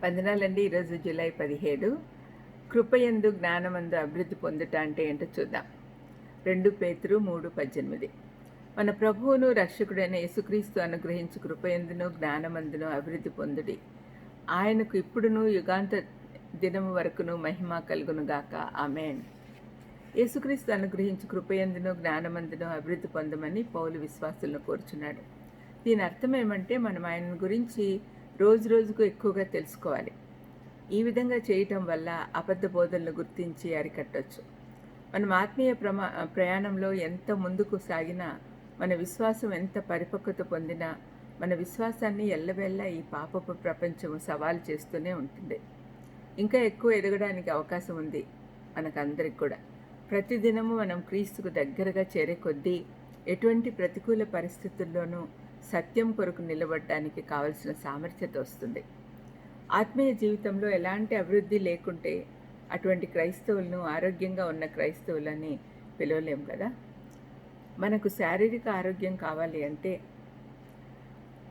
వందనాలండి. ఈరోజు జూలై 17. కృపయందు జ్ఞానమందు అభివృద్ధి పొందుట అంటే ఏంటో చూద్దాం. 2 పేతురు 3:18. మన ప్రభువును రక్షకుడైన యేసుక్రీస్తు అనుగ్రహించు కృపయందును జ్ఞానమందును అభివృద్ధి పొందుడి. ఆయనకు ఇప్పుడును యుగాంత దినము వరకును మహిమ కలుగునుగాక. ఆమేన్. యేసుక్రీస్తు అనుగ్రహించు కృపయందును జ్ఞానమందును అభివృద్ధి పొందమని పౌలు విశ్వాసులను కోరుచున్నాడు. దీని అర్థం ఏమంటే మనం ఆయన గురించి రోజు రోజుకు ఎక్కువగా తెలుసుకోవాలి. ఈ విధంగా చేయటం వల్ల అబద్ధ బోధనలు గుర్తించి అరికట్టవచ్చు. మనం ఆత్మీయ ప్రయాణంలో ఎంత ముందుకు సాగినా, మన విశ్వాసం ఎంత పరిపక్వత పొందినా, మన విశ్వాసాన్ని ఎల్లవేళలా ఈ పాపపు ప్రపంచము సవాలు చేస్తూనే ఉంటుంది. ఇంకా ఎక్కువ ఎదగడానికి అవకాశం ఉంది మనకందరికి కూడా. ప్రతిదినము మనం క్రీస్తుకు దగ్గరగా చేరే కొద్దీ ఎటువంటి ప్రతికూల పరిస్థితుల్లోనూ సత్యం కొరకు నిలబడడానికి కావలసిన సామర్థ్యత వస్తుంది. ఆత్మీయ జీవితంలో ఎలాంటి అభివృద్ధి లేకుంటే అటువంటి క్రైస్తవులను ఆరోగ్యంగా ఉన్న క్రైస్తవులని పిలవలేం కదా. మనకు శారీరక ఆరోగ్యం కావాలి అంటే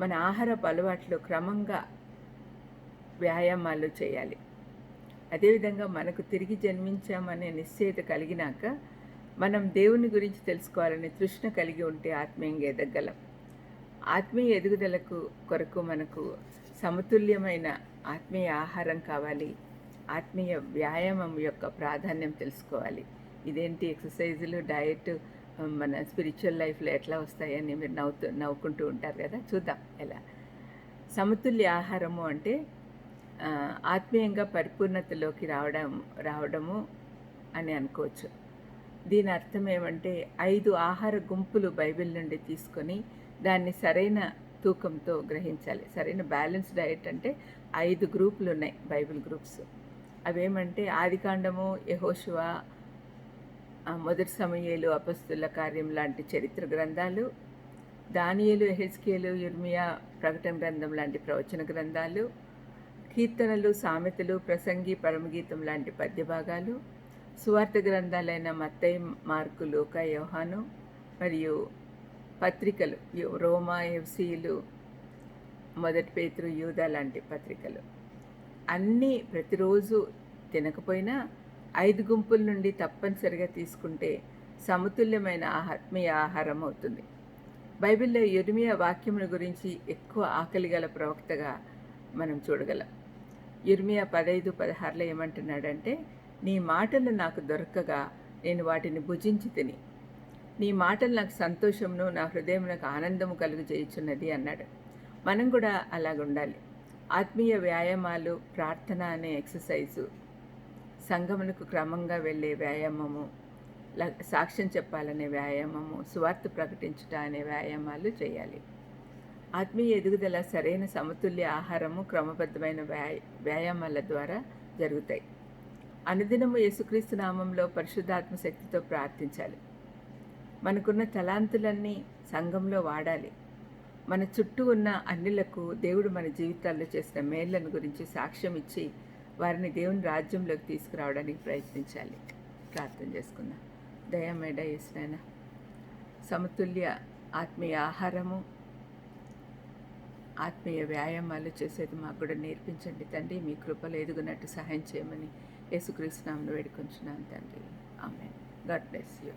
మన ఆహారపు అలవాట్లు క్రమంగా వ్యాయామాలు చేయాలి. అదేవిధంగా మనకు తిరిగి జన్మించామనే నిశ్చయత కలిగినాక మనం దేవుని గురించి తెలుసుకోవాలనే తృష్ణ కలిగి ఉంటే ఆత్మీయంగా ఎదగలం. ఆత్మీయ ఎదుగుదలకు కొరకు మనకు సమతుల్యమైన ఆత్మీయ ఆహారం కావాలి. ఆత్మీయ వ్యాయామం యొక్క ప్రాధాన్యం తెలుసుకోవాలి. ఇదేంటి ఎక్సర్సైజులు, డయట్ మన స్పిరిచువల్ లైఫ్లో ఎట్లా వస్తాయని మీరు నవ్వుకుంటూ ఉంటారు కదా. చూద్దాం ఎలా. సమతుల్య ఆహారము అంటే ఆత్మీయంగా పరిపూర్ణతలోకి రావడము అని అనుకోవచ్చు. దీని అర్థం ఏమంటే 5 ఆహార గుంపులు బైబిల్ నుండి తీసుకొని దాన్ని సరైన తూకంతో గ్రహించాలి. సరైన బ్యాలెన్స్ డయట్ అంటే 5 గ్రూపులు ఉన్నాయి, బైబిల్ గ్రూప్స్. అవేమంటే ఆదికాండము, యెహోషువ, మొదటి సమూయేలు, అపొస్తలుల కార్యం లాంటి చరిత్ర గ్రంథాలు, దానియేలు, యెహెజ్కేలు, యిర్మీయా, ప్రకటన గ్రంథం లాంటి ప్రవచన గ్రంథాలు, కీర్తనలు, సామెతలు, ప్రసంగి, పరమగీతం లాంటి పద్యభాగాలు, సువార్త గ్రంథాలైన మత్తయి, మార్కు, లూకా, యోహాను, మరియు పత్రికలు రోమా, ఎఫ్సీలు, మొదటి పేతురు, యూదా లాంటి పత్రికలు. అన్నీ ప్రతిరోజు తినకపోయినా 5 గుంపుల నుండి తప్పనిసరిగా తీసుకుంటే సమతుల్యమైన ఆత్మీయ ఆహారం అవుతుంది. బైబిల్లో యిర్మీయా వాక్యముల గురించి ఎక్కువ ఆకలి గల ప్రవక్తగా మనం చూడగలం. యిర్మీయా 15:16 ఏమంటున్నాడంటే, నీ మాటలు నాకు దొరకగా నేను వాటిని భుజించి తిని, నీ మాటలు నాకు సంతోషమును, నా హృదయం నాకు ఆనందము కలుగజేయుచున్నది అన్నాడు. మనం కూడా అలాగుండాలి. ఆత్మీయ వ్యాయామాలు, ప్రార్థన అనే ఎక్సర్సైజు, సంఘమునకు క్రమంగా వెళ్ళే వ్యాయామము, సాక్ష్యం చెప్పాలనే వ్యాయామము, సువార్త ప్రకటించుట అనే వ్యాయామాలు చేయాలి. ఆత్మీయ ఎదుగుదల సరైన సమతుల్య ఆహారము, క్రమబద్ధమైన వ్యాయామాల ద్వారా జరుగుతాయి. అనుదినము యేసుక్రీస్తు నామంలో పరిశుద్ధాత్మ శక్తితో ప్రార్థించాలి. మనకున్న తలాంతులన్నీ సంఘంలో వాడాలి. మన చుట్టూ ఉన్న అన్యులకు దేవుడు మన జీవితాల్లో చేసిన మేళ్లను గురించి సాక్ష్యం ఇచ్చి వారిని దేవుని రాజ్యంలోకి తీసుకురావడానికి ప్రయత్నించాలి. ప్రార్థన చేసుకుందాం. దయమేడ యేసునైనా, సమతుల్య ఆత్మీయ ఆహారము, ఆత్మీయ వ్యాయామాలు చేసేది మాకు కూడా నేర్పించండి తండ్రి. మీ కృపలో ఎదుగునట్టు సహాయం చేయమని యేసుక్రీస్తు నామములో వేడుకొంచున్నాను తండ్రి. ఆమేన్. God bless you.